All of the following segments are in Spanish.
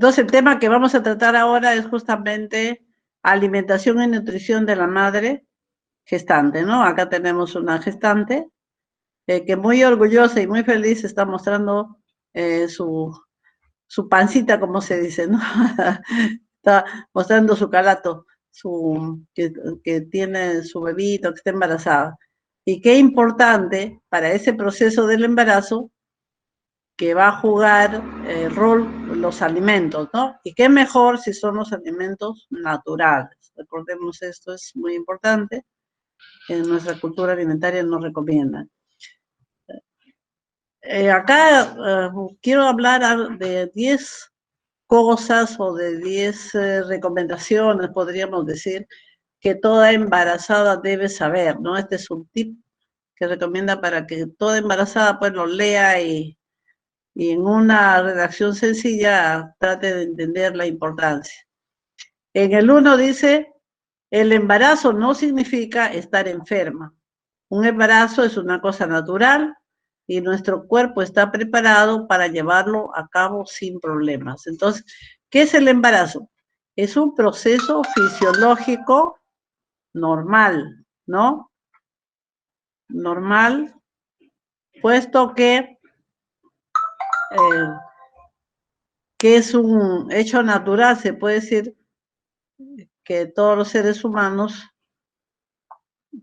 Entonces, el tema que vamos a tratar ahora es justamente alimentación y nutrición de la madre gestante, ¿no? Acá tenemos una gestante que muy orgullosa y muy feliz está mostrando su pancita, como se dice, ¿no? Está mostrando su calato, que tiene su bebito, que está embarazada. Y qué importante para ese proceso del embarazo que va a jugar rol los alimentos, ¿no? Y qué mejor si son los alimentos naturales. Recordemos, esto es muy importante. En nuestra cultura alimentaria nos recomiendan. Acá quiero hablar de 10 cosas o de 10 recomendaciones, podríamos decir, que toda embarazada debe saber, ¿no? Este es un tip que recomienda para que toda embarazada pues lo lea y en una redacción sencilla trate de entender la importancia. En el 1 dice, el embarazo no significa estar enferma. Un embarazo es una cosa natural y nuestro cuerpo está preparado para llevarlo a cabo sin problemas. Entonces, ¿qué es el embarazo? Es un proceso fisiológico normal, ¿no? Normal, puesto que es un hecho natural, se puede decir que todos los seres humanos,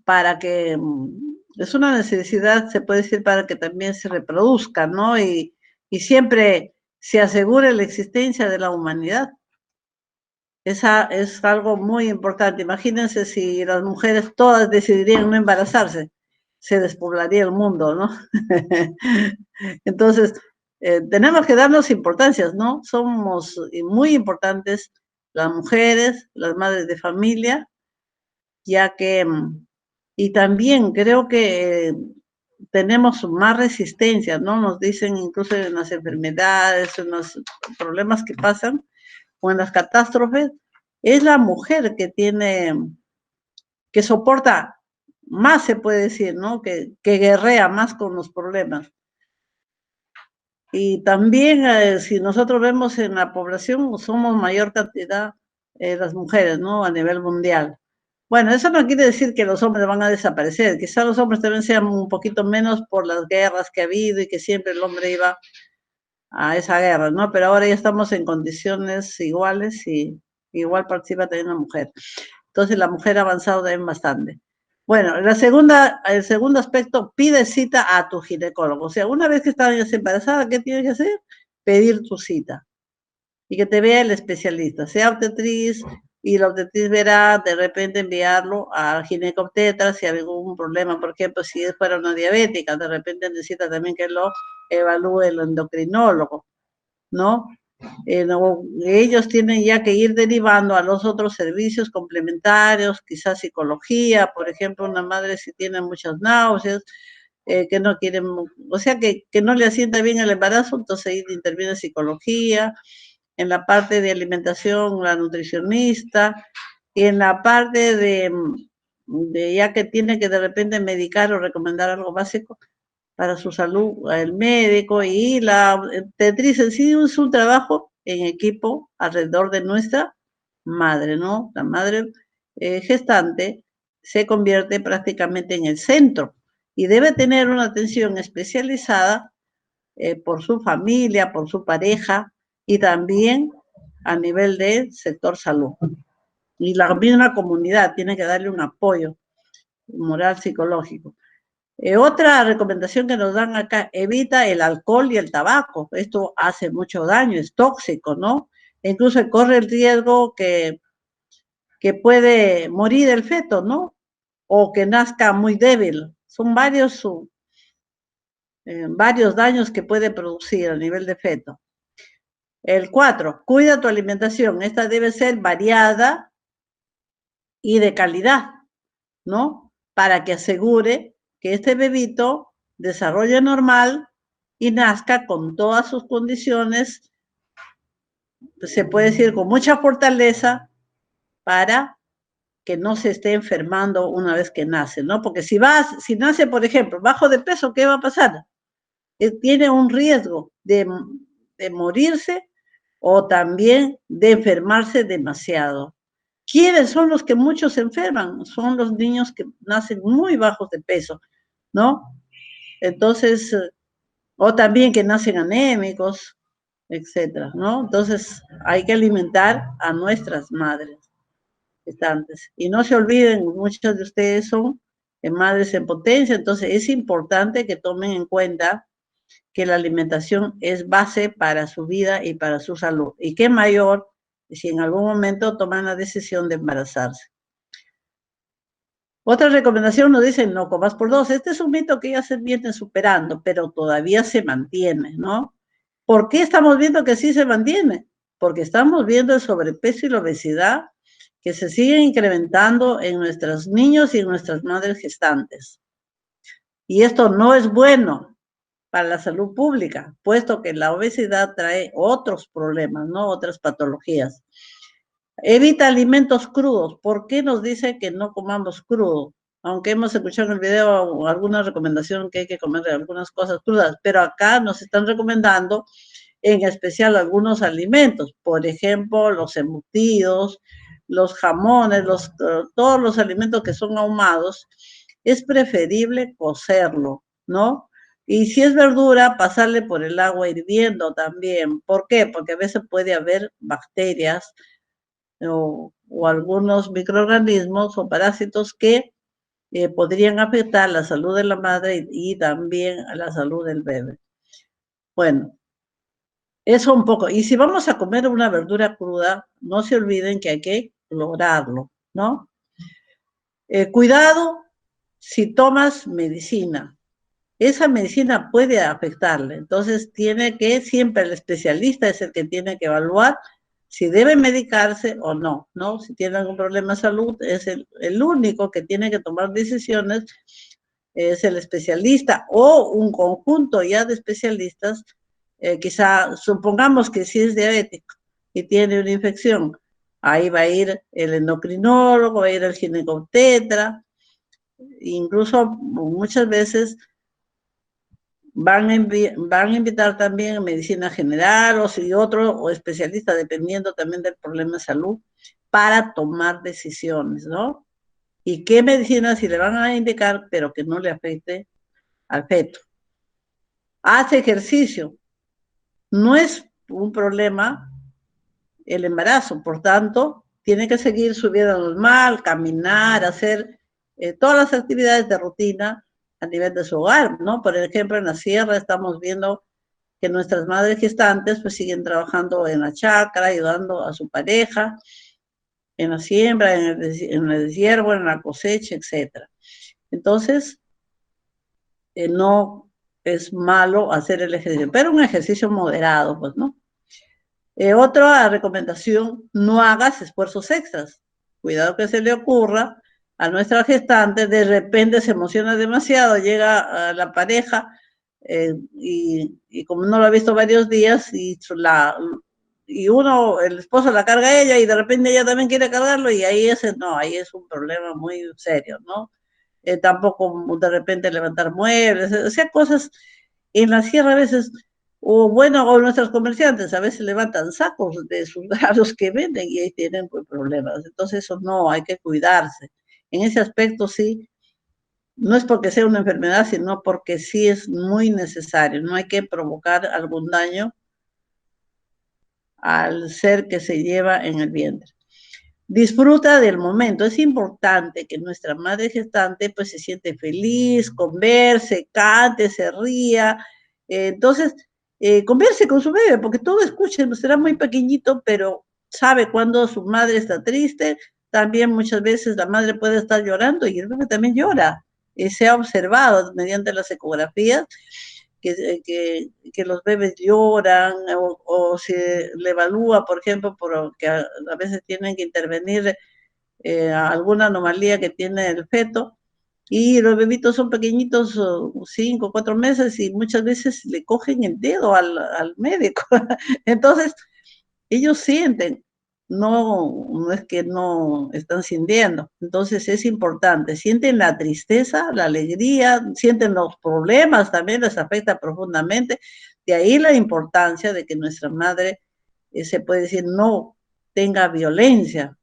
para que es una necesidad, se puede decir, para que también se reproduzcan, ¿no? Y siempre se asegure la existencia de la humanidad. Esa es algo muy importante. Imagínense si las mujeres todas decidirían no embarazarse, se despoblaría el mundo, ¿no? Entonces, tenemos que darnos importancias, ¿no? Somos muy importantes las mujeres, las madres de familia, ya que, y también creo que tenemos más resistencia, ¿no? Nos dicen incluso en las enfermedades, en los problemas que pasan, o en las catástrofes, es la mujer que soporta más, se puede decir, ¿no? Que guerrea más con los problemas. Y también, si nosotros vemos en la población, somos mayor cantidad las mujeres, ¿no? A nivel mundial. Bueno, eso no quiere decir que los hombres van a desaparecer. Quizás los hombres también sean un poquito menos por las guerras que ha habido y que siempre el hombre iba a esa guerra, ¿no? Pero ahora ya estamos en condiciones iguales y igual participa también la mujer. Entonces la mujer ha avanzado también bastante. Bueno, el segundo aspecto, pide cita a tu ginecólogo. O sea, una vez que estás embarazada, ¿qué tienes que hacer? Pedir tu cita y que te vea el especialista, sea obstetriz, y la obstetriz verá de repente enviarlo al ginecobstetra si hay algún problema, por ejemplo, si es para una diabética, de repente necesita también que lo evalúe el endocrinólogo, ¿no? No, ellos tienen ya que ir derivando a los otros servicios complementarios, quizás psicología, por ejemplo, una madre si tiene muchas náuseas, que no quieren, o sea, que no le asienta bien el embarazo, entonces ahí interviene psicología, en la parte de alimentación, la nutricionista, y en la parte de ya que tiene que de repente medicar o recomendar algo básico para su salud, el médico, y la obstetriz en sí es un trabajo en equipo alrededor de nuestra madre, ¿no? La madre gestante se convierte prácticamente en el centro y debe tener una atención especializada por su familia, por su pareja y también a nivel del sector salud. Y la misma comunidad tiene que darle un apoyo moral, psicológico. Otra recomendación que nos dan acá, evita el alcohol y el tabaco. Esto hace mucho daño, es tóxico, ¿no? E incluso corre el riesgo que puede morir el feto, ¿no? O que nazca muy débil. Son varios daños que puede producir a nivel de feto. El 4, cuida tu alimentación. Esta debe ser variada y de calidad, ¿no? Para que asegure que este bebito desarrolle normal y nazca con todas sus condiciones, pues se puede decir con mucha fortaleza, para que no se esté enfermando una vez que nace, ¿no? Porque si nace, por ejemplo, bajo de peso, ¿qué va a pasar? Tiene un riesgo de morirse o también de enfermarse demasiado. ¿Quiénes son los que muchos se enferman? Son los niños que nacen muy bajos de peso, ¿no? Entonces, o también que nacen anémicos, etcétera, ¿no? Entonces, hay que alimentar a nuestras madres gestantes. Y no se olviden, muchas de ustedes son madres en potencia, entonces es importante que tomen en cuenta que la alimentación es base para su vida y para su salud. Y qué mayor si en algún momento toman la decisión de embarazarse. Otra recomendación nos dice, no comas por dos. Este es un mito que ya se viene superando, pero todavía se mantiene, ¿no? ¿Por qué estamos viendo que sí se mantiene? Porque estamos viendo el sobrepeso y la obesidad que se siguen incrementando en nuestros niños y en nuestras madres gestantes. Y esto no es bueno para la salud pública, puesto que la obesidad trae otros problemas, ¿no? Otras patologías. Evita alimentos crudos. ¿Por qué nos dice que no comamos crudo? Aunque hemos escuchado en el video alguna recomendación que hay que comer algunas cosas crudas, pero acá nos están recomendando en especial algunos alimentos, por ejemplo, los embutidos, los jamones, todos los alimentos que son ahumados, es preferible cocerlo, ¿no? Y si es verdura, pasarle por el agua hirviendo también. ¿Por qué? Porque a veces puede haber bacterias o algunos microorganismos o parásitos que podrían afectar la salud de la madre y también a la salud del bebé. Bueno, eso un poco. Y si vamos a comer una verdura cruda, no se olviden que hay que lograrlo, ¿no? Cuidado si tomas medicina. Esa medicina puede afectarle. Entonces, tiene que, siempre el especialista es el que tiene que evaluar si debe medicarse o no, ¿no? Si tiene algún problema de salud, es el único que tiene que tomar decisiones, es el especialista o un conjunto ya de especialistas, quizá supongamos que si es diabético y tiene una infección, ahí va a ir el endocrinólogo, va a ir el ginecobstetra, incluso muchas veces van a invitar también medicina general o si otro o especialista, dependiendo también del problema de salud, para tomar decisiones, ¿no? Y qué medicina si le van a indicar, pero que no le afecte al feto. Hace ejercicio. No es un problema el embarazo, por tanto, tiene que seguir su vida normal, caminar, hacer todas las actividades de rutina a nivel de su hogar, ¿no? Por ejemplo, en la sierra estamos viendo que nuestras madres gestantes pues siguen trabajando en la chacra, ayudando a su pareja, en la siembra, en el deshiervo, en la cosecha, etc. Entonces, no es malo hacer el ejercicio, pero un ejercicio moderado, pues, ¿no? Otra recomendación, no hagas esfuerzos extras. Cuidado que se le ocurra a nuestra gestante, de repente se emociona demasiado, llega a la pareja y como no lo ha visto varios días y uno, el esposo la carga a ella y de repente ella también quiere cargarlo y ahí ahí es un problema muy serio, ¿no? Tampoco de repente levantar muebles, o sea, cosas en la sierra a veces o bueno, o nuestros comerciantes a veces levantan sacos de sus granos que venden y ahí tienen pues, problemas. Entonces eso no, hay que cuidarse. En ese aspecto sí, no es porque sea una enfermedad, sino porque sí es muy necesario. No hay que provocar algún daño al ser que se lleva en el vientre. Disfruta del momento. Es importante que nuestra madre gestante pues se siente feliz, converse, cante, se ría. Entonces, converse con su bebé, porque todo escucha, será muy pequeñito, pero sabe cuando su madre está triste. También muchas veces la madre puede estar llorando y el bebé también llora. Se ha observado mediante las ecografías que los bebés lloran o se le evalúa, por ejemplo, porque a veces tienen que intervenir alguna anomalía que tiene el feto y los bebitos son pequeñitos, 5, 4 meses y muchas veces le cogen el dedo al médico. Entonces, ellos sienten, no es que no están sintiendo. Entonces es importante, sienten la tristeza, la alegría, sienten los problemas también, les afecta profundamente. De ahí la importancia de que nuestra madre se puede decir, no tenga violencia,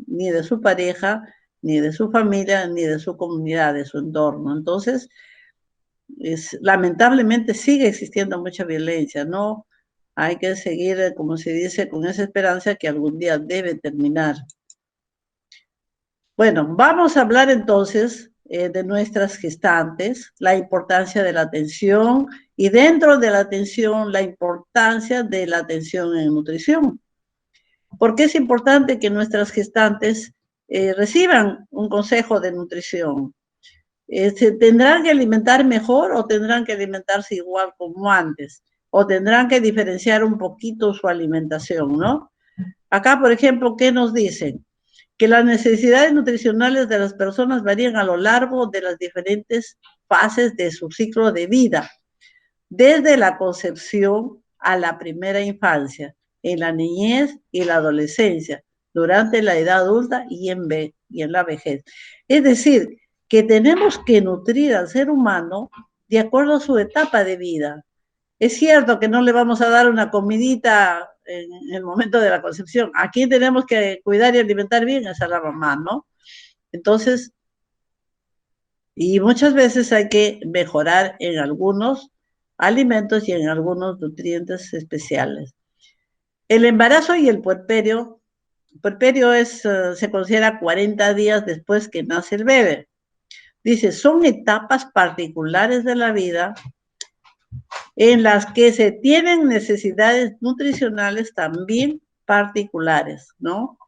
ni de su pareja, ni de su familia, ni de su comunidad, de su entorno. Entonces, lamentablemente sigue existiendo mucha violencia, ¿no? Hay que seguir, como se dice, con esa esperanza que algún día debe terminar. Bueno, vamos a hablar entonces de nuestras gestantes, la importancia de la atención y dentro de la atención, la importancia de la atención en nutrición. ¿Por qué es importante que nuestras gestantes reciban un consejo de nutrición? ¿Se tendrán que alimentar mejor o tendrán que alimentarse igual como antes? ¿O tendrán que diferenciar un poquito su alimentación, no? Acá, por ejemplo, ¿qué nos dicen? Que las necesidades nutricionales de las personas varían a lo largo de las diferentes fases de su ciclo de vida, desde la concepción a la primera infancia, en la niñez y la adolescencia, durante la edad adulta y en la vejez. Es decir, que tenemos que nutrir al ser humano de acuerdo a su etapa de vida. Es cierto que no le vamos a dar una comidita en el momento de la concepción. Aquí tenemos que cuidar y alimentar bien a la mamá, ¿no? Entonces, y muchas veces hay que mejorar en algunos alimentos y en algunos nutrientes especiales. El embarazo y el puerperio se considera 40 días después que nace el bebé. Dice, son etapas particulares de la vida en las que se tienen necesidades nutricionales también particulares, ¿no?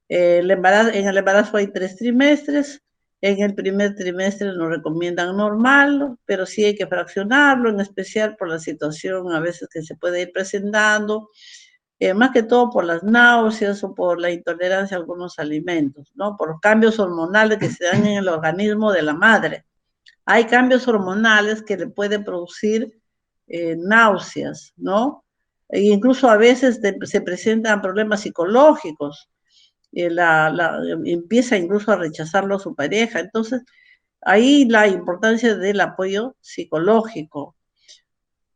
En el embarazo hay 3 trimestres, en el primer trimestre nos recomiendan normal, pero sí hay que fraccionarlo, en especial por la situación a veces que se puede ir presentando, más que todo por las náuseas o por la intolerancia a algunos alimentos, ¿no? Por los cambios hormonales que se dan en el organismo de la madre. Hay cambios hormonales que le pueden producir náuseas, ¿no? E incluso a veces se presentan problemas psicológicos, empieza incluso a rechazarlo a su pareja. Entonces, ahí la importancia del apoyo psicológico.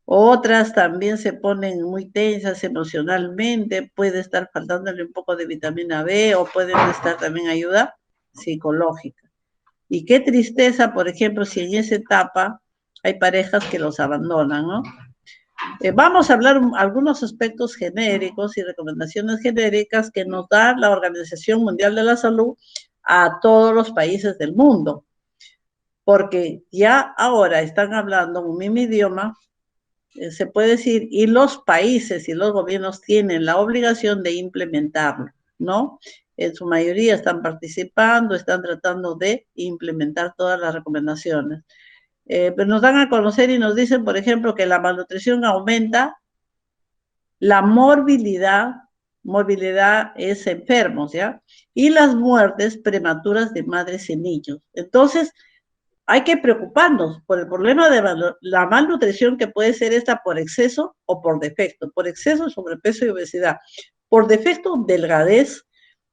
Otras también se ponen muy tensas emocionalmente, puede estar faltándole un poco de vitamina B o pueden estar también ayuda psicológica. Y qué tristeza, por ejemplo, si en esa etapa hay parejas que los abandonan, ¿no? Vamos a hablar algunos aspectos genéricos y recomendaciones genéricas que nos da la Organización Mundial de la Salud a todos los países del mundo, porque ya ahora están hablando un mismo idioma, se puede decir, y los países y los gobiernos tienen la obligación de implementarlo, ¿no? En su mayoría están participando, están tratando de implementar todas las recomendaciones. Pero nos dan a conocer y nos dicen, por ejemplo, que la malnutrición aumenta la morbilidad es enfermos, ¿ya? Y las muertes prematuras de madres y niños. Entonces, hay que preocuparnos por el problema de la malnutrición que puede ser esta por exceso o por defecto. Por exceso, sobrepeso y obesidad. Por defecto, delgadez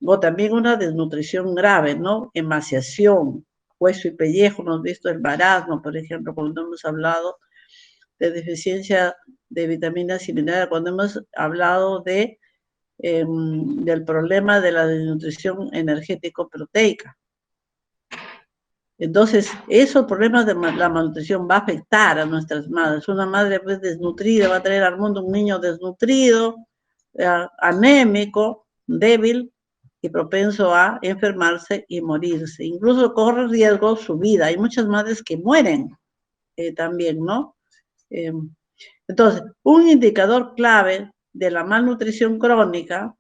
o también una desnutrición grave, ¿no? Emaciación, hueso y pellejo, hemos visto el marasmo, por ejemplo, cuando hemos hablado de deficiencia de vitaminas y minerales, cuando hemos hablado del problema de la desnutrición energético-proteica. Entonces, esos problemas de la malnutrición va a afectar a nuestras madres. Una madre pues, desnutrida va a traer al mundo un niño desnutrido, anémico, débil y propenso a enfermarse y morirse. Incluso corre riesgo su vida. Hay muchas madres que mueren también, ¿no? Entonces, un indicador clave de la malnutrición crónica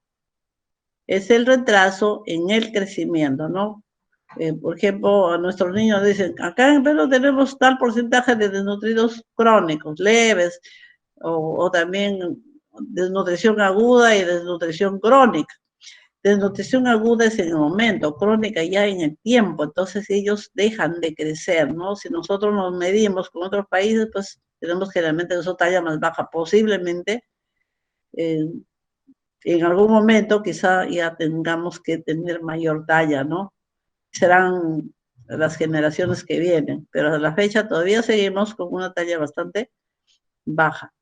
es el retraso en el crecimiento, ¿no? Por ejemplo, a nuestros niños dicen, acá en Perú tenemos tal porcentaje de desnutridos crónicos, leves, o también desnutrición aguda y desnutrición crónica. Desnutrición aguda es en el momento, crónica ya en el tiempo, entonces ellos dejan de crecer, ¿no? Si nosotros nos medimos con otros países, pues tenemos generalmente su talla más baja, posiblemente en algún momento quizá ya tengamos que tener mayor talla, ¿no? Serán las generaciones que vienen, pero a la fecha todavía seguimos con una talla bastante baja.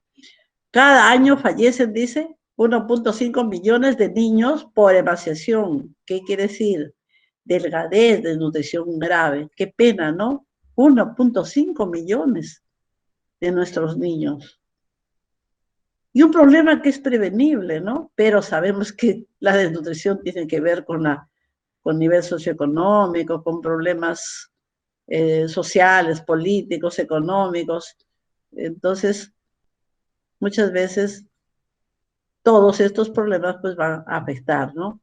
Cada año fallecen, dice, 1.5 millones de niños por emaciación. ¿Qué quiere decir? Delgadez, desnutrición grave. Qué pena, ¿no? 1.5 millones de nuestros niños. Y un problema que es prevenible, ¿no? Pero sabemos que la desnutrición tiene que ver con nivel socioeconómico, con problemas sociales, políticos, económicos. Entonces, muchas veces todos estos problemas pues van a afectar, ¿no?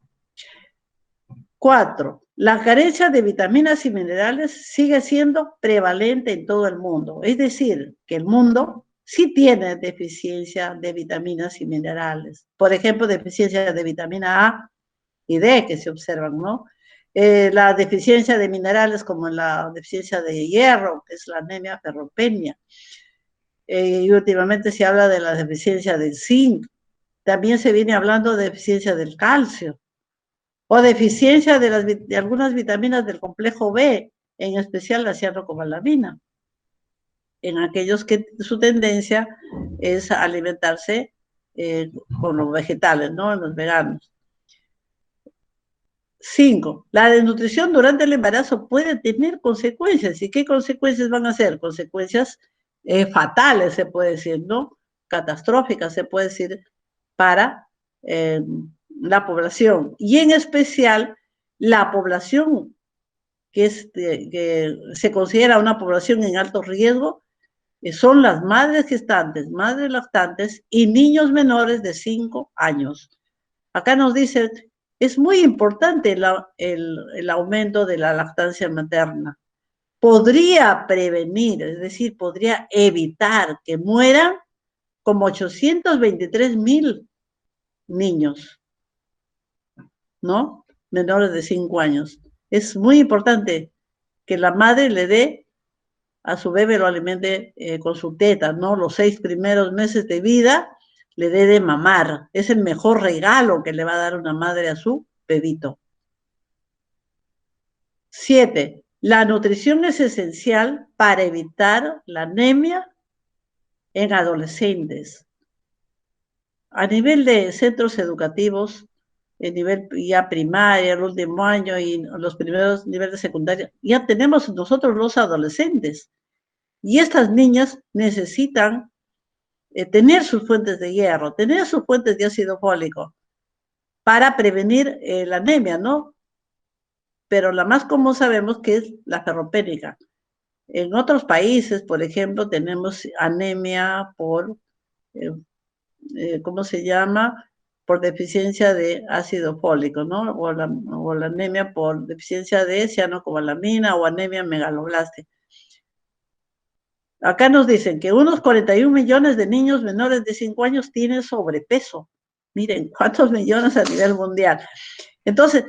4. La carencia de vitaminas y minerales sigue siendo prevalente en todo el mundo. Es decir, que el mundo sí tiene deficiencia de vitaminas y minerales. Por ejemplo, deficiencia de vitamina A y D que se observan, ¿no? La deficiencia de minerales como la deficiencia de hierro, que es la anemia ferropenia. Y últimamente se habla de la deficiencia del zinc. También se viene hablando de deficiencia del calcio o deficiencia de algunas vitaminas del complejo B, en especial la cianocobalamina, en aquellos que su tendencia es alimentarse con los vegetales, ¿no? En los veganos. 5. La desnutrición durante el embarazo puede tener consecuencias. ¿Y qué consecuencias van a ser? Consecuencias fatales, se puede decir, ¿no? Catastróficas, se puede decir, para eh, la población. Y en especial, la población que se considera una población en alto riesgo son las madres gestantes, madres lactantes y niños menores de 5 años. Acá nos dice, es muy importante el aumento de la lactancia materna. Podría prevenir, es decir, podría evitar que mueran como 823,000 niños, ¿no? Menores de 5 años. Es muy importante que la madre le dé a su bebé, lo alimente con su teta, ¿no? Los 6 primeros meses de vida le dé de mamar. Es el mejor regalo que le va a dar una madre a su bebito. 7. La nutrición es esencial para evitar la anemia en adolescentes. A nivel de centros educativos, en nivel ya primaria, el último año y los primeros niveles de secundaria, ya tenemos nosotros los adolescentes. Y estas niñas necesitan tener sus fuentes de hierro, tener sus fuentes de ácido fólico para prevenir la anemia, ¿no? Pero la más común sabemos que es la ferropénica. En otros países, por ejemplo, tenemos anemia por, ¿cómo se llama? Por deficiencia de ácido fólico, ¿no? O la anemia por deficiencia de cianocobalamina o anemia megaloblástica. Acá nos dicen que unos 41 millones de niños menores de 5 años tienen sobrepeso. Miren, ¿cuántos millones a nivel mundial? Entonces,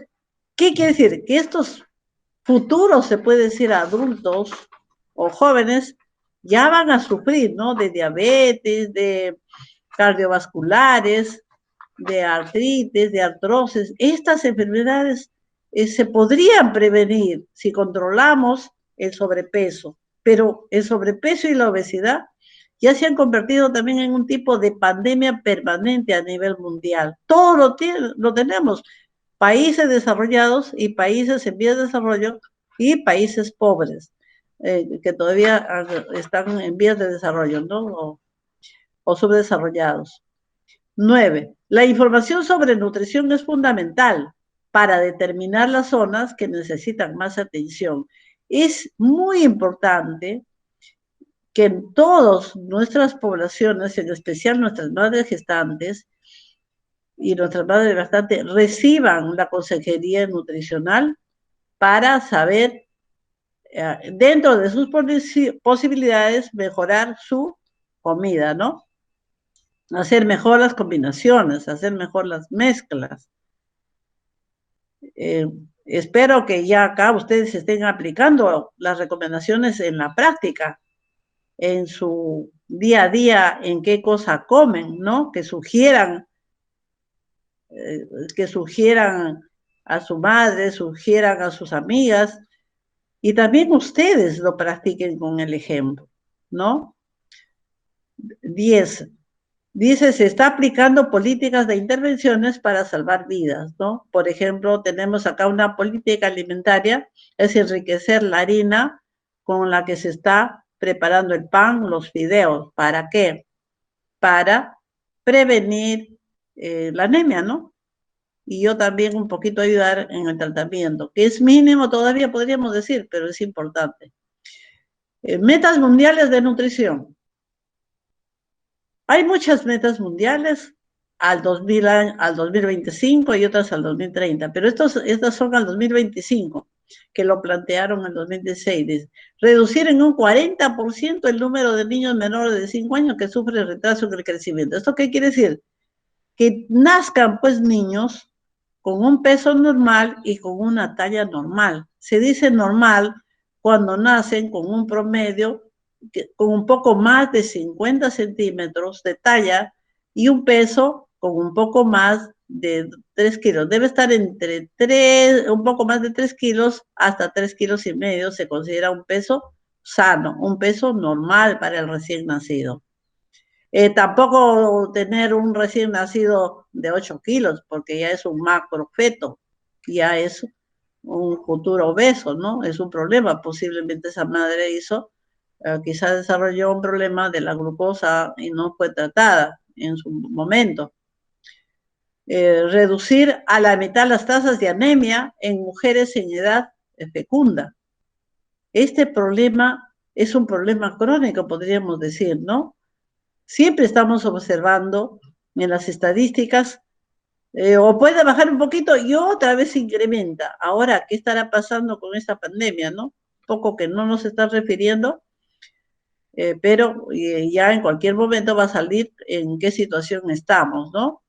¿qué quiere decir? Que estos futuros, se puede decir, adultos o jóvenes, ya van a sufrir, ¿no? De diabetes, de cardiovasculares, de artritis, de artrosis. Estas enfermedades se podrían prevenir si controlamos el sobrepeso, pero el sobrepeso y la obesidad ya se han convertido también en un tipo de pandemia permanente a nivel mundial. Todo lo tenemos, países desarrollados y países en vías de desarrollo y países pobres, que todavía están en vías de desarrollo, ¿no? O subdesarrollados. 9. La información sobre nutrición es fundamental para determinar las zonas que necesitan más atención. Es muy importante que en todas nuestras poblaciones, en especial nuestras madres gestantes y nuestras madres lactantes, reciban la consejería nutricional para saber, dentro de sus posibilidades, mejorar su comida, ¿no? Hacer mejor las combinaciones, hacer mejor las mezclas. Espero que ya acá ustedes estén aplicando las recomendaciones en la práctica, en su día a día, en qué cosa comen, ¿no? Que sugieran a su madre, sugieran a sus amigas, y también ustedes lo practiquen con el ejemplo, ¿no? 10. Dice, se está aplicando políticas de intervenciones para salvar vidas, ¿no? Por ejemplo, tenemos acá una política alimentaria, es enriquecer la harina con la que se está preparando el pan, los fideos. ¿Para qué? Para prevenir la anemia, ¿no? Y yo también un poquito ayudar en el tratamiento, que es mínimo todavía podríamos decir, pero es importante. Metas mundiales de nutrición. Hay muchas metas mundiales al 2025 y otras al 2030, pero estas son al 2025, que lo plantearon en el 2016. Reducir en un 40% el número de niños menores de 5 años que sufren retraso en el crecimiento. ¿Esto qué quiere decir? Que nazcan pues niños con un peso normal y con una talla normal. Se dice normal cuando nacen con un promedio, con un poco más de 50 centímetros de talla y un peso con un poco más de 3 kilos. Debe estar entre 3, un poco más de 3 kilos hasta 3 kilos y medio. Se considera un peso sano, un peso normal para el recién nacido. Tampoco tener un recién nacido de 8 kilos, porque ya es un macrofeto, ya es un futuro obeso, ¿no? Es un problema. Posiblemente esa madre quizás desarrolló un problema de la glucosa y no fue tratada en su momento. Reducir a la mitad las tasas de anemia en mujeres en edad fecunda. Este problema es un problema crónico, podríamos decir, ¿no? Siempre estamos observando en las estadísticas, o puede bajar un poquito y otra vez se incrementa. Ahora, ¿qué estará pasando con esta pandemia, no? Poco que no nos está refiriendo, pero ya en cualquier momento va a salir en qué situación estamos, ¿no?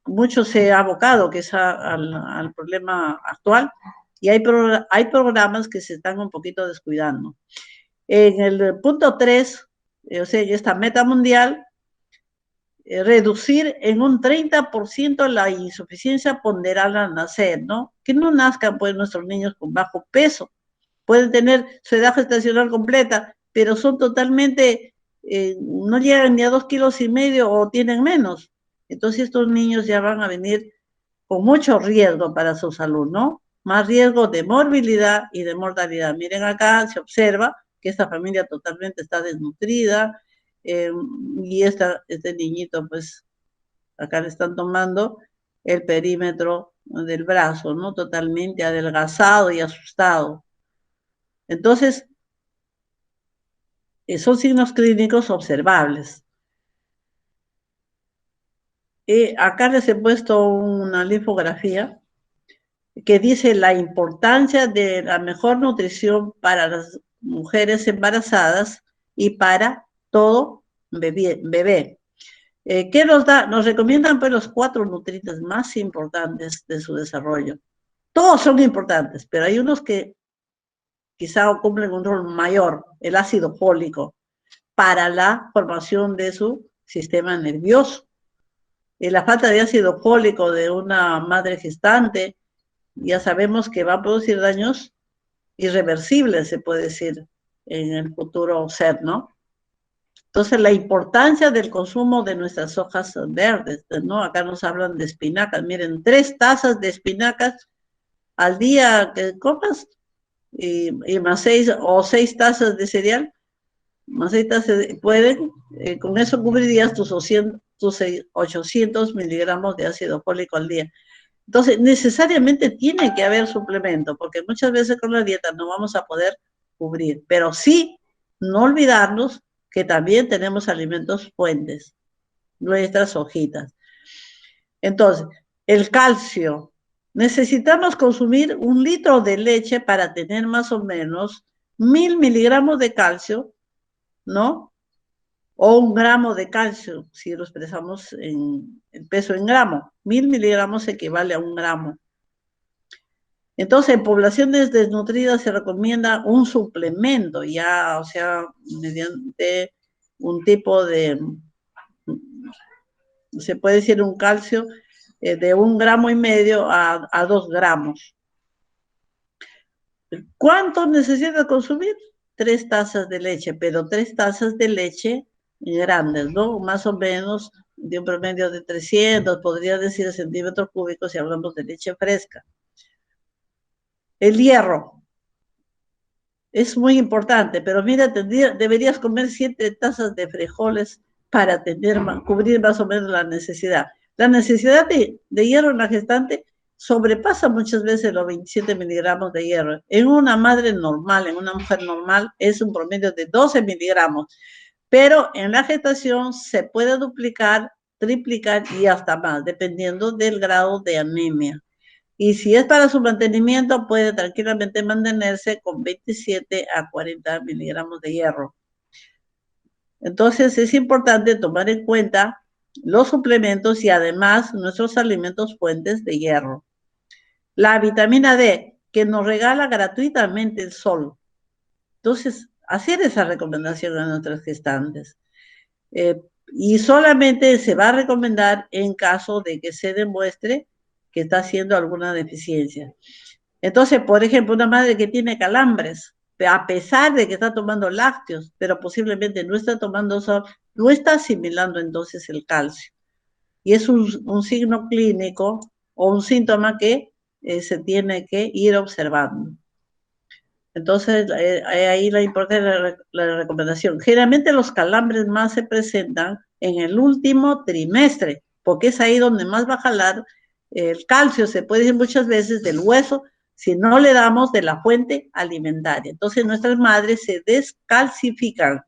Mucho se ha abocado que es al problema actual y hay programas que se están un poquito descuidando. En el punto 3, o sea, esta meta mundial, reducir en un 30% la insuficiencia ponderal al nacer, ¿no? Que no nazcan pues nuestros niños con bajo peso, pueden tener su edad gestacional completa, pero son totalmente, no llegan ni a 2,5 kilos o tienen menos. Entonces estos niños ya van a venir con mucho riesgo para su salud, ¿no? Más riesgo de morbilidad y de mortalidad. Miren acá, se observa que esta familia totalmente está desnutrida, eh, y este niñito, pues, acá le están tomando el perímetro del brazo, ¿no? Totalmente adelgazado y asustado. Entonces, son signos clínicos observables. Acá les he puesto una linfografía que dice la importancia de la mejor nutrición para las mujeres embarazadas y para todo bebé. ¿Qué nos da? Nos recomiendan pues los 4 nutrientes más importantes de su desarrollo. Todos son importantes, pero hay unos que quizá cumplen un rol mayor, el ácido fólico, para la formación de su sistema nervioso. La falta de ácido fólico de una madre gestante, ya sabemos que va a producir daños irreversibles, se puede decir, en el futuro ser, ¿no? Entonces, la importancia del consumo de nuestras hojas verdes, ¿no? Acá nos hablan de espinacas. Miren, 3 tazas de espinacas al día que comas y más 6 tazas de cereal, más 6 tazas, pueden, con eso cubrirías tus 800 miligramos de ácido fólico al día. Entonces, necesariamente tiene que haber suplemento, porque muchas veces con la dieta no vamos a poder cubrir, pero sí no olvidarnos que también tenemos alimentos fuentes, nuestras hojitas. Entonces, el calcio. Necesitamos consumir 1 litro de leche para tener más o menos 1000 miligramos de calcio, ¿no? O 1 gramo de calcio, si lo expresamos en el peso en gramo. 1000 miligramos equivale a 1 gramo. Entonces, en poblaciones desnutridas se recomienda un suplemento, ya, o sea, mediante un tipo de, se puede decir un calcio de 1,5 gramos a 2 gramos. ¿Cuánto necesita consumir? 3 tazas de leche, pero 3 tazas de leche grandes, ¿no? Más o menos de un promedio de 300, podría decir, centímetros cúbicos si hablamos de leche fresca. El hierro es muy importante, pero mira, deberías comer 7 tazas de frijoles para cubrir más o menos la necesidad. La necesidad de hierro en la gestante sobrepasa muchas veces los 27 miligramos de hierro. En una madre normal, en una mujer normal, es un promedio de 12 miligramos, pero en la gestación se puede duplicar, triplicar y hasta más, dependiendo del grado de anemia. Y si es para su mantenimiento, puede tranquilamente mantenerse con 27 a 40 miligramos de hierro. Entonces es importante tomar en cuenta los suplementos y además nuestros alimentos fuentes de hierro. La vitamina D, que nos regala gratuitamente el sol. Entonces, hacer esa recomendación a nuestras gestantes. Y solamente se va a recomendar en caso de que se demuestre que está haciendo alguna deficiencia. Entonces, por ejemplo, una madre que tiene calambres, a pesar de que está tomando lácteos, pero posiblemente no está tomando sol, no está asimilando entonces el calcio. Y es un signo clínico o un síntoma que se tiene que ir observando. Entonces, ahí la importante la recomendación. Generalmente los calambres más se presentan en el último trimestre, porque es ahí donde más va a jalar el calcio, se puede decir muchas veces, del hueso, si no le damos de la fuente alimentaria. Entonces, nuestras madres se descalcifican.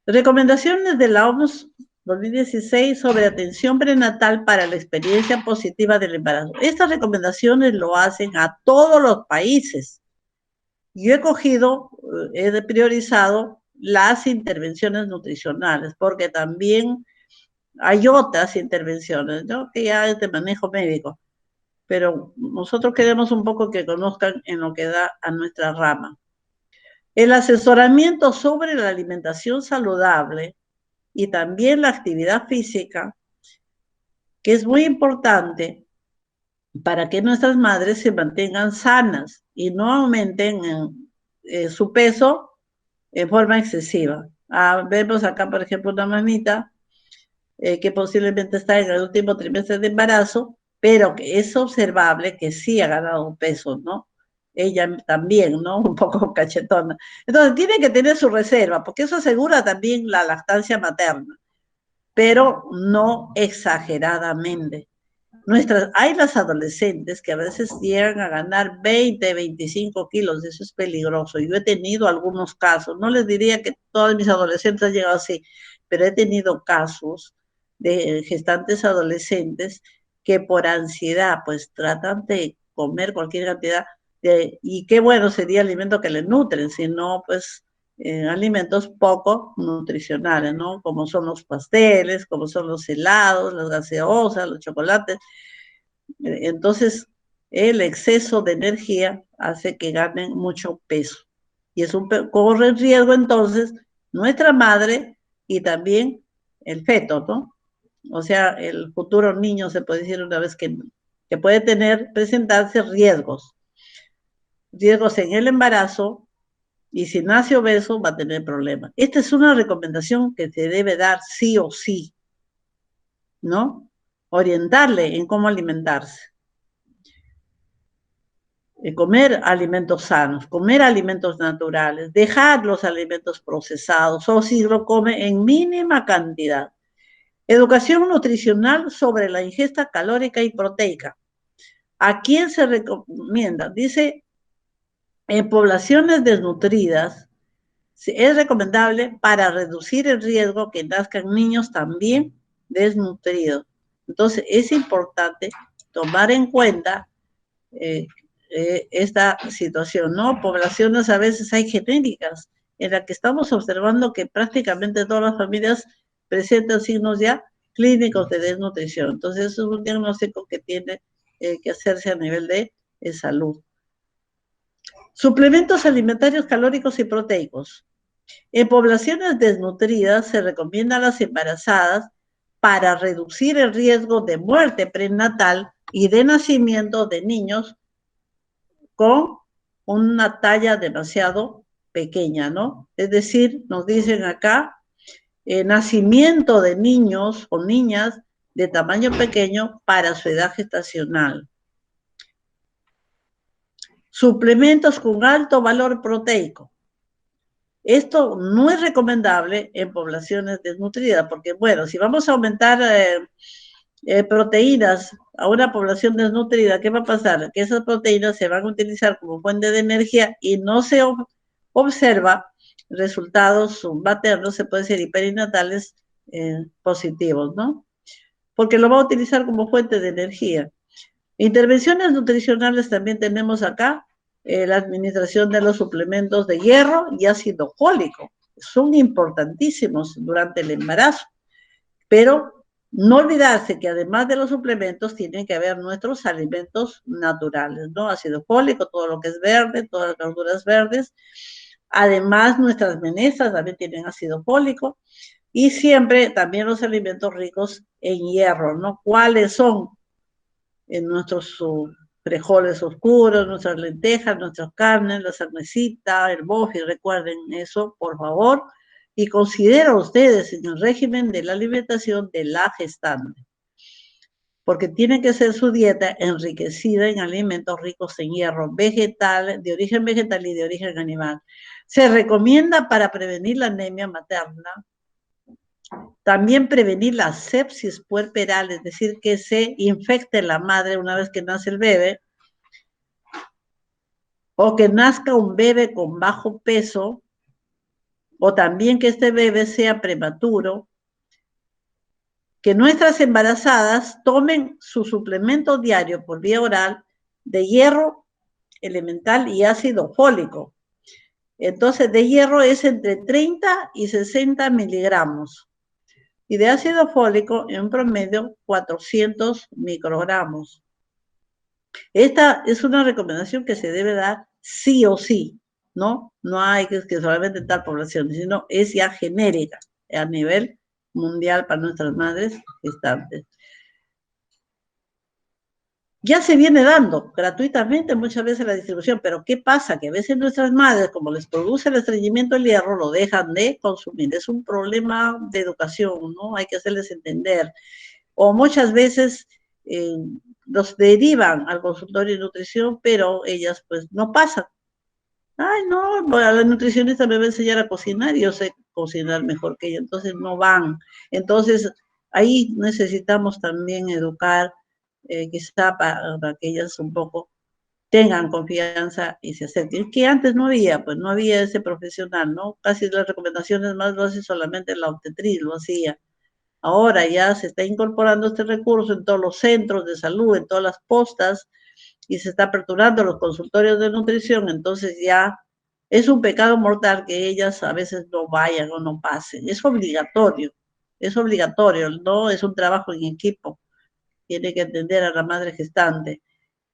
Recomendaciones de la OMS 2016 sobre atención prenatal para la experiencia positiva del embarazo. Estas recomendaciones lo hacen a todos los países. Yo he priorizado las intervenciones nutricionales, porque también hay otras intervenciones, ¿no? Que ya es de manejo médico, pero nosotros queremos un poco que conozcan en lo que da a nuestra rama. El asesoramiento sobre la alimentación saludable y también la actividad física, que es muy importante para que nuestras madres se mantengan sanas y no aumenten su peso en forma excesiva. Vemos acá, por ejemplo, una mamita que posiblemente está en el último trimestre de embarazo, pero que es observable que sí ha ganado peso, ¿no? Ella también, ¿no? Un poco cachetona. Entonces, tiene que tener su reserva, porque eso asegura también la lactancia materna, pero no exageradamente. Hay las adolescentes que a veces llegan a ganar 20, 25 kilos, eso es peligroso. Yo he tenido algunos casos, no les diría que todos mis adolescentes han llegado así, pero he tenido casos de gestantes adolescentes que por ansiedad pues tratan de comer cualquier cantidad y qué bueno sería alimento que les nutren, sino pues alimentos poco nutricionales, ¿no? Como son los pasteles, como son los helados, las gaseosas, los chocolates. Entonces, el exceso de energía hace que ganen mucho peso. Y corre el riesgo entonces nuestra madre y también el feto, ¿no? O sea, el futuro niño se puede decir una vez que puede presentarse riesgos. Riesgos en el embarazo, y si nace obeso va a tener problemas. Esta es una recomendación que se debe dar sí o sí, ¿no? Orientarle en cómo alimentarse. Comer alimentos sanos, comer alimentos naturales, dejar los alimentos procesados o si lo come en mínima cantidad. Educación nutricional sobre la ingesta calórica y proteica. ¿A quién se recomienda? Dice, en poblaciones desnutridas, es recomendable para reducir el riesgo que nazcan niños también desnutridos. Entonces, es importante tomar en cuenta esta situación, ¿no? Poblaciones a veces hay genéricas, en la que estamos observando que prácticamente todas las familias presentan signos ya clínicos de desnutrición. Entonces, eso es un diagnóstico que tiene que hacerse a nivel de salud. Suplementos alimentarios calóricos y proteicos. En poblaciones desnutridas se recomienda a las embarazadas para reducir el riesgo de muerte prenatal y de nacimiento de niños con una talla demasiado pequeña, ¿no? Es decir, nos dicen acá nacimiento de niños o niñas de tamaño pequeño para su edad gestacional. Suplementos con alto valor proteico. Esto no es recomendable en poblaciones desnutridas, porque, bueno, si vamos a aumentar proteínas a una población desnutrida, ¿qué va a pasar? Que esas proteínas se van a utilizar como fuente de energía y no se observa resultados maternos, se puede decir hiperinatales positivos, ¿no? Porque lo va a utilizar como fuente de energía. Intervenciones nutricionales también tenemos acá, la administración de los suplementos de hierro y ácido fólico. Son importantísimos durante el embarazo, pero no olvidarse que además de los suplementos tienen que haber nuestros alimentos naturales, ¿no? Ácido fólico, todo lo que es verde, todas las verduras verdes. Además, nuestras menestras también tienen ácido fólico y siempre también los alimentos ricos en hierro, ¿no? ¿Cuáles son? En nuestros frijoles oscuros, nuestras lentejas, nuestras carnes, la carnecita, el bofi, recuerden eso, por favor, y consideren ustedes en el régimen de la alimentación de la gestante, porque tiene que ser su dieta enriquecida en alimentos ricos en hierro, vegetal, de origen vegetal y de origen animal. Se recomienda para prevenir la anemia materna, también prevenir la sepsis puerperal, es decir, que se infecte la madre una vez que nace el bebé, o que nazca un bebé con bajo peso, o también que este bebé sea prematuro, que nuestras embarazadas tomen su suplemento diario por vía oral de hierro elemental y ácido fólico. Entonces, de hierro es entre 30 y 60 miligramos. Y de ácido fólico en promedio 400 microgramos. Esta es una recomendación que se debe dar sí o sí, ¿no? No hay que solamente en tal población, sino es ya genérica a nivel mundial para nuestras madres gestantes. Ya se viene dando gratuitamente muchas veces la distribución, pero ¿qué pasa? Que a veces nuestras madres, como les produce el estreñimiento del hierro, lo dejan de consumir. Es un problema de educación, ¿no? Hay que hacerles entender. O muchas veces los derivan al consultorio de nutrición, pero ellas pues no pasan. Ay, no, la nutricionista me va a enseñar a cocinar y yo sé cocinar mejor que ella, entonces no van. Entonces, ahí necesitamos también educar, quizá para que ellas un poco tengan confianza y se acerquen. Que antes no había, pues no había ese profesional, ¿no? Casi las recomendaciones más lo hace solamente la obstetriz, lo hacía. Ahora ya se está incorporando este recurso en todos los centros de salud, en todas las postas, y se está aperturando los consultorios de nutrición, entonces ya es un pecado mortal que ellas a veces no vayan o no pasen. es obligatorio, no es un trabajo en equipo. Tiene que atender a la madre gestante,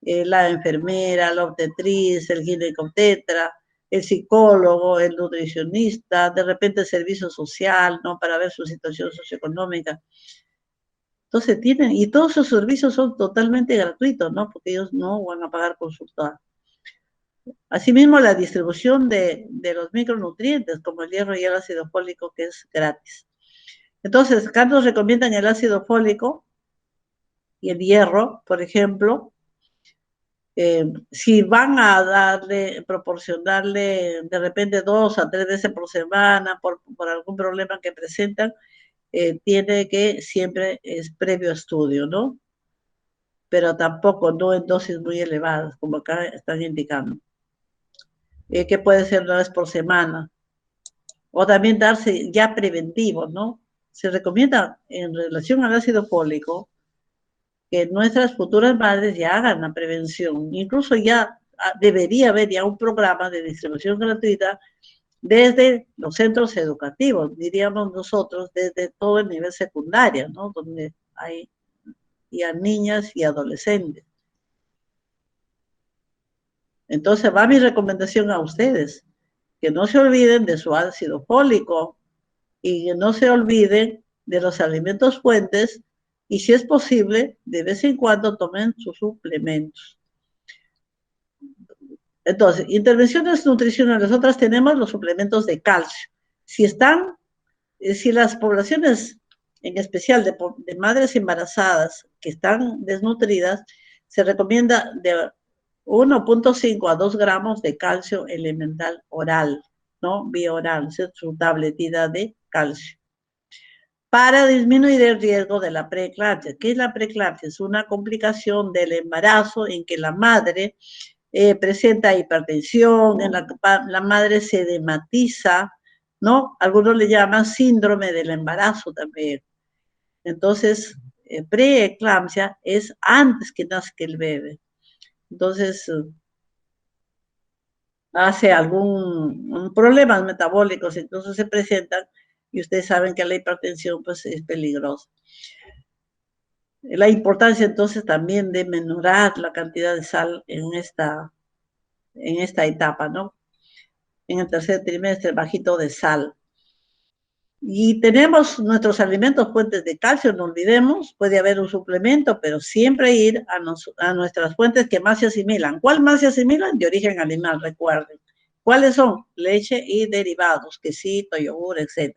la enfermera, la obstetriz, el ginecobstetra, el psicólogo, el nutricionista, de repente el servicio social, ¿no? Para ver su situación socioeconómica. Entonces tienen, y todos sus servicios son totalmente gratuitos, ¿no? Porque ellos no van a pagar consulta. Asimismo, la distribución de los micronutrientes, como el hierro y el ácido fólico, que es gratis. Entonces, acá nos recomiendan el ácido fólico y el hierro, por ejemplo. Si van a proporcionarle de repente 2 a 3 veces por semana por algún problema que presentan, tiene que siempre es previo estudio, ¿no? Pero tampoco no en dosis muy elevadas, como acá están indicando. Que puede ser una vez por semana. O también darse ya preventivo, ¿no? Se recomienda en relación al ácido fólico que nuestras futuras madres ya hagan la prevención. Incluso ya debería haber ya un programa de distribución gratuita desde los centros educativos, diríamos nosotros, desde todo el nivel secundario, ¿no? Donde hay ya niñas y adolescentes. Entonces va mi recomendación a ustedes, que no se olviden de su ácido fólico y que no se olviden de los alimentos fuentes y si es posible, de vez en cuando tomen sus suplementos. Entonces, intervenciones nutricionales, otras tenemos los suplementos de calcio. Si están si las poblaciones, en especial de madres embarazadas que están desnutridas, se recomienda de 1,5 a 2 gramos de calcio elemental oral, ¿no? Vía oral, es su tabletita de calcio. Para disminuir el riesgo de la preeclampsia. ¿Qué es la preeclampsia? Es una complicación del embarazo en que la madre presenta hipertensión, en la madre se edematiza, ¿no? Algunos le llaman síndrome del embarazo también. Entonces, preeclampsia es antes que nazca el bebé. Entonces, hace algún problemas metabólicos, entonces se presentan y ustedes saben que la hipertensión pues es peligrosa. La importancia entonces también de menorar la cantidad de sal en esta etapa, ¿no? En el tercer trimestre, bajito de sal. Y tenemos nuestros alimentos fuentes de calcio, no olvidemos, puede haber un suplemento, pero siempre ir a nuestras fuentes que más se asimilan. ¿Cuál más se asimilan? De origen animal, recuerden. ¿Cuáles son? Leche y derivados, quesito, yogur, etc.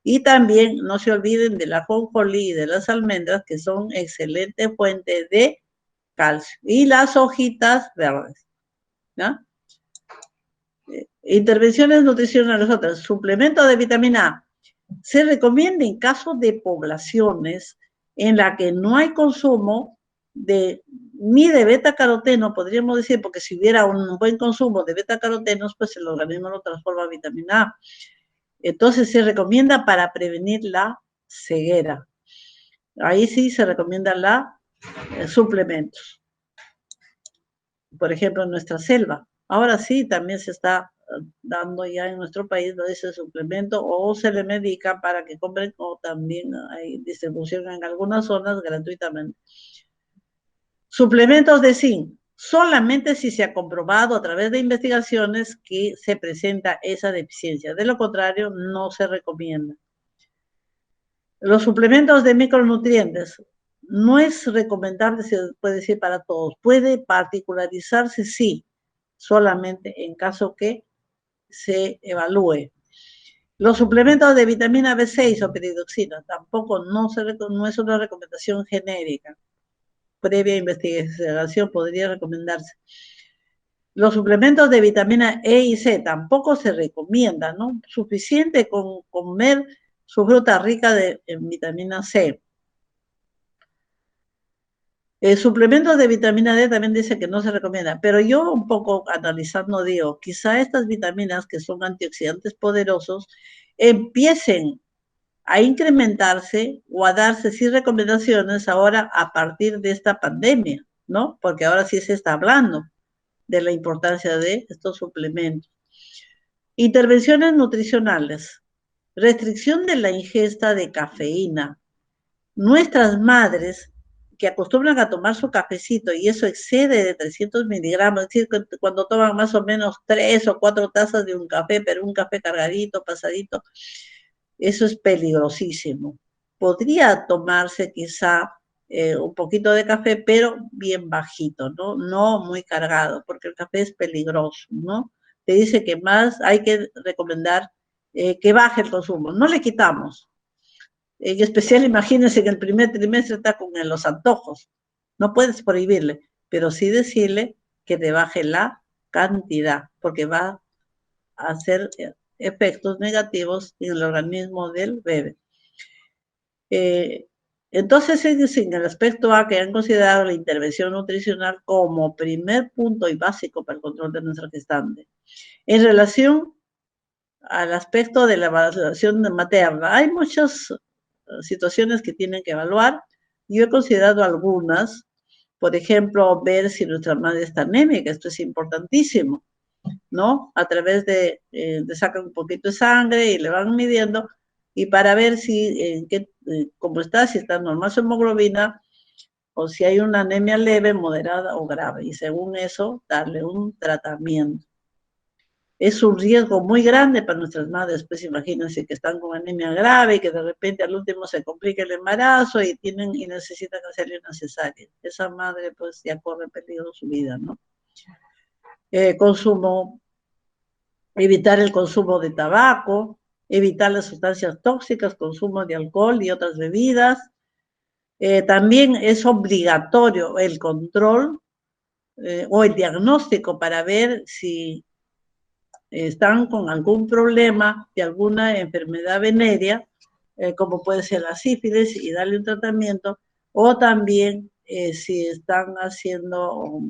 Y también no se olviden de la ajonjolí y de las almendras, que son excelente fuente de calcio. Y las hojitas verdes, ¿no? Intervenciones nutricionales otras. Suplemento de vitamina A. Se recomienda en caso de poblaciones en la que no hay consumo ni de beta-caroteno, podríamos decir, porque si hubiera un buen consumo de beta-carotenos, pues el organismo lo transforma a vitamina A. Entonces se recomienda para prevenir la ceguera. Ahí sí se recomiendan suplementos. Por ejemplo, en nuestra selva. Ahora sí, también se está dando ya en nuestro país ese suplemento, o se le medica para que compren, o también hay distribución en algunas zonas gratuitamente. Suplementos de zinc, solamente si se ha comprobado a través de investigaciones que se presenta esa deficiencia. De lo contrario, no se recomienda. Los suplementos de micronutrientes, no es recomendable, se puede decir para todos. Puede particularizarse, sí, solamente en caso que se evalúe. Los suplementos de vitamina B6 o piridoxina tampoco no es una recomendación genérica. Previa investigación podría recomendarse. Los suplementos de vitamina E y C tampoco se recomiendan, ¿no? Suficiente con comer su fruta rica en vitamina C. Suplementos de vitamina D también dice que no se recomienda, pero yo un poco analizando digo, quizá estas vitaminas que son antioxidantes poderosos empiecen a incrementarse o a darse sin recomendaciones ahora a partir de esta pandemia, ¿no? Porque ahora sí se está hablando de la importancia de estos suplementos. Intervenciones nutricionales, restricción de la ingesta de cafeína. Nuestras madres que acostumbran a tomar su cafecito y eso excede de 300 miligramos, es decir, cuando toman más o menos 3 o 4 tazas de un café, pero un café cargadito, pasadito, eso es peligrosísimo. Podría tomarse quizá un poquito de café, pero bien bajito, ¿no? No muy cargado, porque el café es peligroso, ¿no? Te dice que más hay que recomendar que baje el consumo. No le quitamos. En especial, imagínense que el primer trimestre está con los antojos. No puedes prohibirle, pero sí decirle que te baje la cantidad, porque va a hacer efectos negativos en el organismo del bebé. Entonces, es en el aspecto A que han considerado la intervención nutricional como primer punto y básico para el control de nuestra gestante. En relación al aspecto de la evaluación materna, hay muchas situaciones que tienen que evaluar. Yo he considerado algunas, por ejemplo, ver si nuestra madre está anémica, esto es importantísimo, ¿no? A través sacan un poquito de sangre y le van midiendo, y para ver si, cómo está, si está normal su hemoglobina, o si hay una anemia leve, moderada o grave, y según eso, darle un tratamiento. Es un riesgo muy grande para nuestras madres, pues imagínense que están con anemia grave y que de repente al último se complica el embarazo y necesitan hacerle una cesárea. Esa madre pues ya corre peligro su vida, ¿no? Evitar el consumo de tabaco, evitar las sustancias tóxicas, consumo de alcohol y otras bebidas. También es obligatorio el control o el diagnóstico para ver si están con algún problema de alguna enfermedad venérea, como puede ser la sífilis, y darle un tratamiento, o también si están haciendo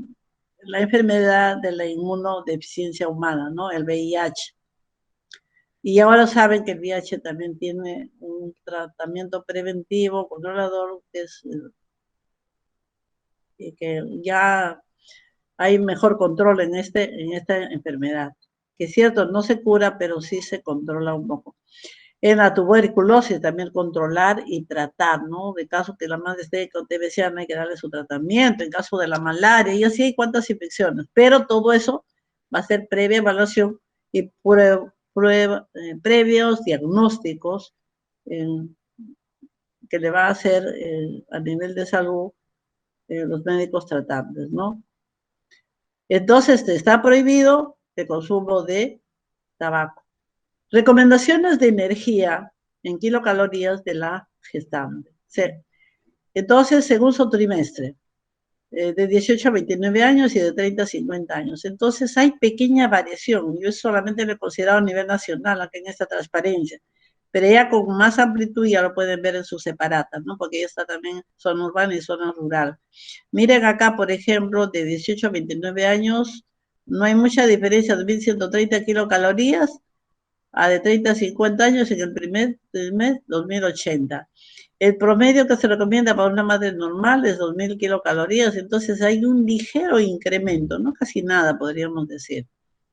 la enfermedad de la inmunodeficiencia humana, ¿no? El VIH. Y ahora saben que el VIH también tiene un tratamiento preventivo, controlador, que es que ya hay mejor control en esta enfermedad. Que es cierto, no se cura, pero sí se controla un poco. En la tuberculosis también controlar y tratar, ¿no? De caso que la madre esté con TBC, hay que darle su tratamiento. En caso de la malaria, y así hay cuantas infecciones. Pero todo eso va a ser previa evaluación y previos diagnósticos que le va a hacer a nivel de salud los médicos tratantes, ¿no? Entonces, está prohibido el consumo de tabaco. Recomendaciones de energía en kilocalorías de la gestante. Entonces, según su trimestre, de 18 a 29 años y de 30 a 50 años. Entonces, hay pequeña variación. Yo solamente lo he considerado a nivel nacional, aquí en esta transparencia. Pero ya con más amplitud ya lo pueden ver en sus separatas, ¿no? Porque ya está también zona urbana y zona rural. Miren acá, por ejemplo, de 18 a 29 años, no hay mucha diferencia, 2.130 kilocalorías, a de 30 a 50 años en el primer mes, 2.080. El promedio que se recomienda para una madre normal es 2.000 kilocalorías, entonces hay un ligero incremento, no casi nada podríamos decir,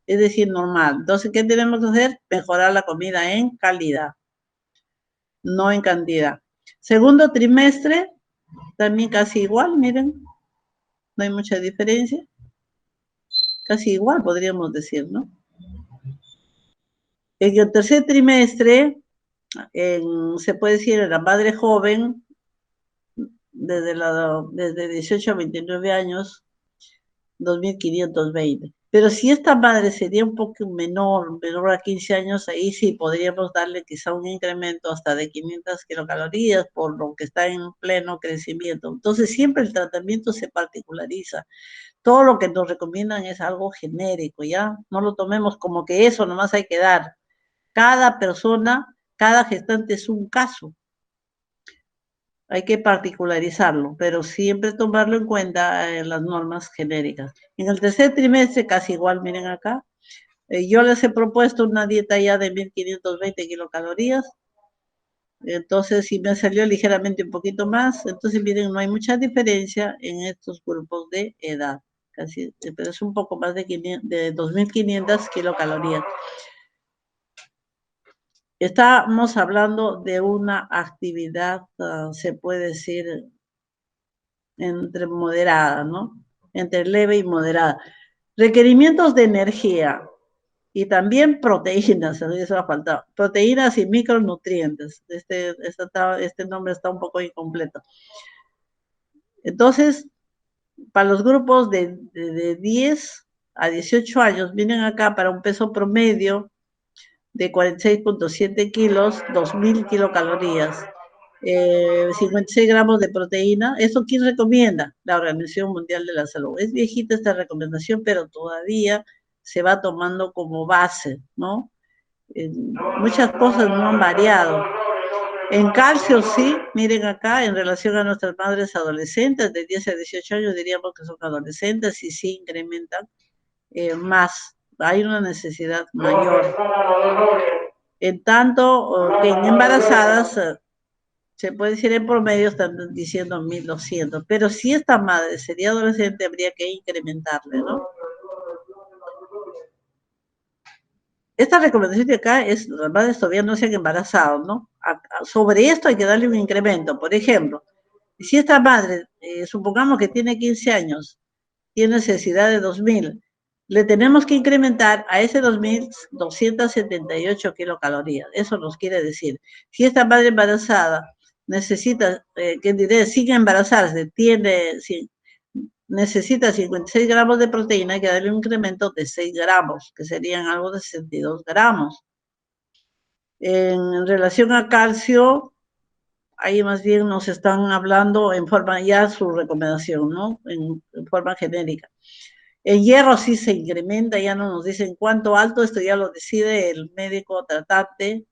es decir, normal. Entonces, ¿qué tenemos que hacer? Mejorar la comida en calidad, no en cantidad. Segundo trimestre, también casi igual, miren, no hay mucha diferencia, casi igual podríamos decir, ¿no? En el tercer trimestre, se puede decir en la madre joven, desde 18 a 29 años, 2.520. Pero si esta madre sería un poco menor a 15 años, ahí sí podríamos darle quizá un incremento hasta de 500 kilocalorías, por lo que está en pleno crecimiento. Entonces siempre el tratamiento se particulariza. Todo lo que nos recomiendan es algo genérico, ¿ya? No lo tomemos como que eso nomás hay que dar. Cada persona, cada gestante es un caso. Hay que particularizarlo, pero siempre tomarlo en cuenta en las normas genéricas. En el tercer trimestre, casi igual, miren acá, yo les he propuesto una dieta ya de 1.520 kilocalorías, entonces si me salió ligeramente un poquito más, entonces miren, no hay mucha diferencia en estos grupos de edad, casi, pero es un poco más de 2.500 kilocalorías. Estamos hablando de una actividad, se puede decir, entre moderada, ¿no? Entre leve y moderada. Requerimientos de energía y también proteínas, eso ha faltado. Proteínas y micronutrientes. Este nombre está un poco incompleto. Entonces, para los grupos de 10 a 18 años, vienen acá para un peso promedio de 46.7 kilos, 2.000 kilocalorías. 56 gramos de proteína. ¿Eso quién recomienda? La Organización Mundial de la Salud. Es viejita esta recomendación, pero todavía se va tomando como base, ¿no? Muchas cosas no han variado. En calcio sí, miren acá, en relación a nuestras madres adolescentes, de 10 a 18 años diríamos que son adolescentes y sí incrementan más. Hay una necesidad mayor. En tanto que en embarazadas, se puede decir en promedio, están diciendo 1.200, pero si esta madre sería adolescente, habría que incrementarle, ¿no? Esta recomendación de acá es, las madres todavía no se han embarazado, ¿no? Sobre esto hay que darle un incremento. Por ejemplo, si esta madre, supongamos que tiene 15 años, tiene necesidad de 2.000, le tenemos que incrementar a ese 2.000 278 kilocalorías. Eso nos quiere decir, si esta madre embarazada necesita, ¿qué diré? Sigue embarazarse, necesita 56 gramos de proteína, hay que darle un incremento de 6 gramos, que serían algo de 62 gramos. En relación a calcio, ahí más bien nos están hablando en forma ya su recomendación, ¿no? En forma genérica. El hierro sí se incrementa, ya no nos dicen cuánto alto, esto ya lo decide el médico tratante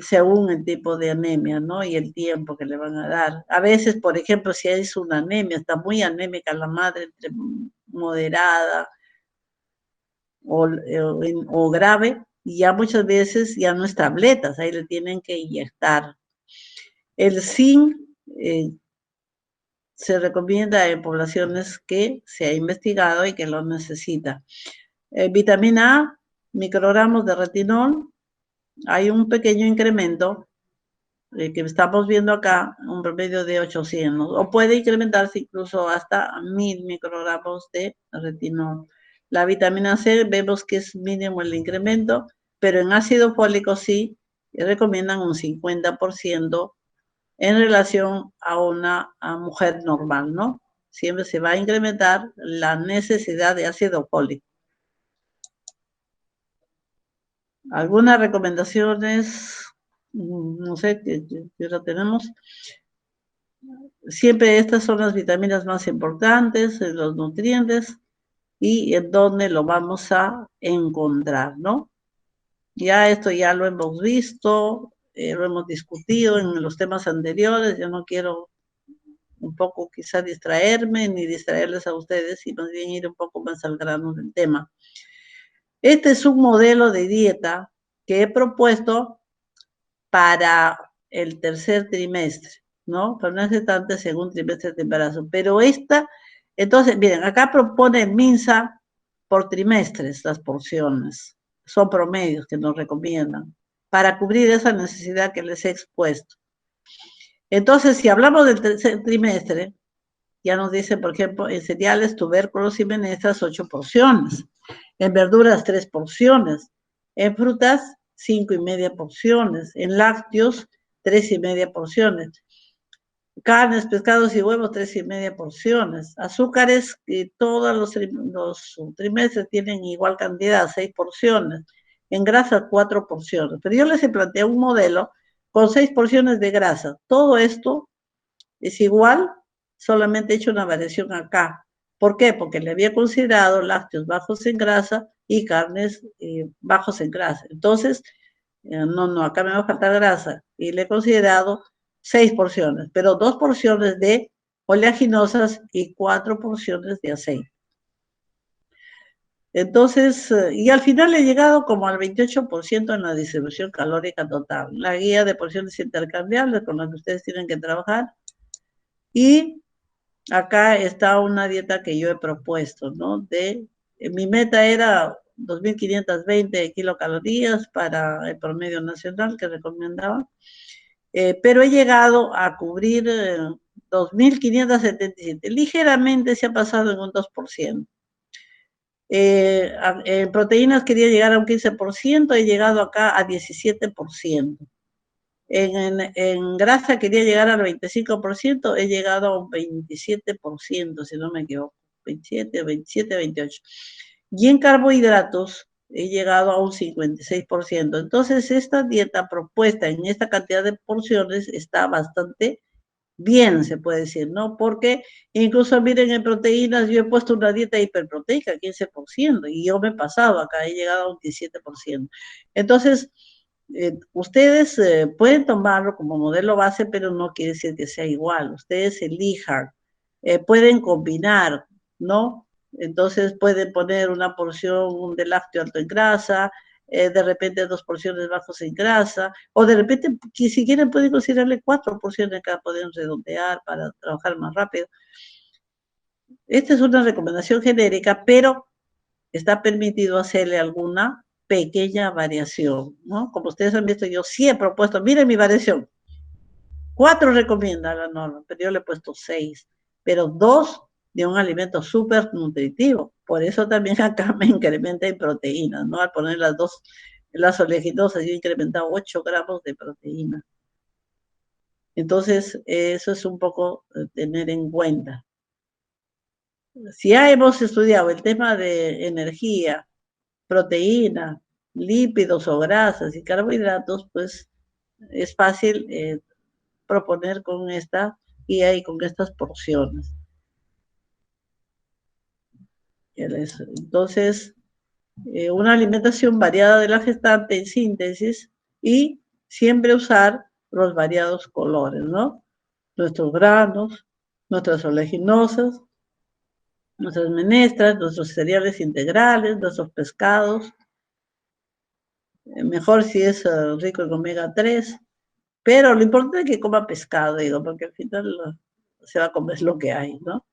según el tipo de anemia, ¿no? Y el tiempo que le van a dar. A veces, por ejemplo, si es una anemia, está muy anémica la madre, entre moderada o grave, y ya muchas veces ya no es tabletas, ahí le tienen que inyectar. El zinc se recomienda en poblaciones que se ha investigado y que lo necesita. Vitamina A, microgramos de retinol, hay un pequeño incremento que estamos viendo acá, un promedio de 800, o puede incrementarse incluso hasta 1000 microgramos de retinol. La vitamina C vemos que es mínimo el incremento, pero en ácido fólico sí recomiendan un 50% en relación a una mujer normal, ¿no? Siempre se va a incrementar la necesidad de ácido fólico. Algunas recomendaciones, no sé, que ya tenemos. Siempre estas son las vitaminas más importantes, los nutrientes, y en dónde lo vamos a encontrar, ¿no? Ya esto ya lo hemos visto, lo hemos discutido en los temas anteriores, yo no quiero un poco quizá distraerme ni distraerles a ustedes, y más bien ir un poco más al grano del tema. Este es un modelo de dieta que he propuesto para el tercer trimestre, ¿no? Pero no es tanto segundo trimestre de embarazo. Pero entonces, miren, acá propone MINSA por trimestres las porciones. Son promedios que nos recomiendan para cubrir esa necesidad que les he expuesto. Entonces, si hablamos del tercer trimestre, ya nos dice, por ejemplo, en cereales, tubérculos y menestras, 8 porciones. En verduras, 3 porciones. En frutas, 5,5 porciones. En lácteos, 3,5 porciones. Carnes, pescados y huevos, 3,5 porciones. Azúcares, todos los trimestres tienen igual cantidad, 6 porciones. En grasa, 4 porciones. Pero yo les he planteado un modelo con 6 porciones de grasa. Todo esto es igual, solamente he hecho una variación acá. ¿Por qué? Porque le había considerado lácteos bajos en grasa y carnes bajos en grasa. Entonces, no, acá me va a faltar grasa. Y le he considerado 6 porciones, pero 2 porciones de oleaginosas y 4 porciones de aceite. Entonces, y al final he llegado como al 28% en la distribución calórica total. La guía de porciones intercambiables con la que ustedes tienen que trabajar. Y acá está una dieta que yo he propuesto, ¿no? Mi meta era 2,520 kilocalorías para el promedio nacional que recomendaba, pero he llegado a cubrir 2,577. Ligeramente se ha pasado en un 2%. En proteínas quería llegar a un 15%, he llegado acá a 17%. En grasa quería llegar al 25%, he llegado a un 27%, si no me equivoco, 27, 27, 28. Y en carbohidratos he llegado a un 56%. Entonces, esta dieta propuesta en esta cantidad de porciones está bastante bien, se puede decir, ¿no? Porque incluso, miren, en proteínas yo he puesto una dieta hiperproteica, 15%, y yo me he pasado acá, he llegado a un 17%. Entonces, ustedes pueden tomarlo como modelo base, pero no quiere decir que sea igual. Ustedes elijan, pueden combinar, ¿no? Entonces pueden poner una porción de lácteo alto en grasa, de repente 2 porciones bajos en grasa, o de repente, si quieren, pueden considerarle 4 porciones acá, pueden redondear para trabajar más rápido. Esta es una recomendación genérica, pero está permitido hacerle alguna pequeña variación, ¿no? Como ustedes han visto, yo sí he propuesto, miren mi variación, 4 recomienda la norma, pero yo le he puesto 6, pero 2 de un alimento súper nutritivo. Por eso también acá me incrementa en proteínas, ¿no? Al poner las oleaginosas, yo he incrementado 8 gramos de proteína. Entonces, eso es un poco tener en cuenta. Si ya hemos estudiado el tema de energía, proteína, lípidos o grasas y carbohidratos, pues es fácil proponer con esta guía y con estas porciones. Entonces, una alimentación variada de la gestante en síntesis y siempre usar los variados colores, ¿no? Nuestros granos, nuestras oleaginosas, nuestras menestras, nuestros cereales integrales, nuestros pescados, mejor si es rico en omega 3, pero lo importante es que coma pescado, digo, porque al final se va a comer lo que hay, ¿no?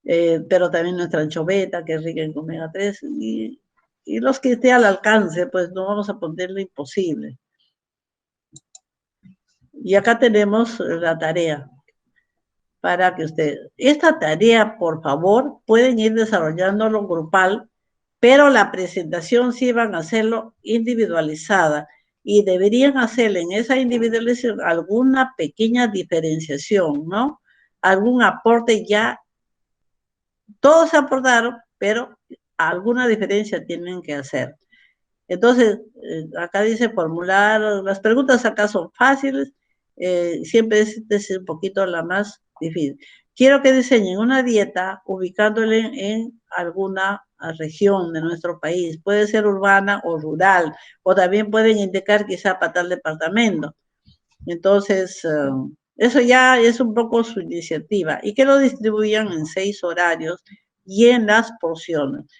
Pero también nuestra anchoveta, que es rica en omega 3, y los que esté al alcance, pues no vamos a ponerle imposible. Y acá tenemos la tarea para que esta tarea, por favor, pueden ir desarrollándolo grupal, pero la presentación sí van a hacerlo individualizada y deberían hacer en esa individualización alguna pequeña diferenciación, ¿no? Algún aporte ya, todos aportaron, pero alguna diferencia tienen que hacer. Entonces, acá dice formular, las preguntas acá son fáciles, siempre es un poquito la más difícil. Quiero que diseñen una dieta ubicándole en alguna región de nuestro país, puede ser urbana o rural, o también pueden indicar quizá para tal departamento. Entonces, eso ya es un poco su iniciativa, y que lo distribuyan en 6 horarios y en las porciones.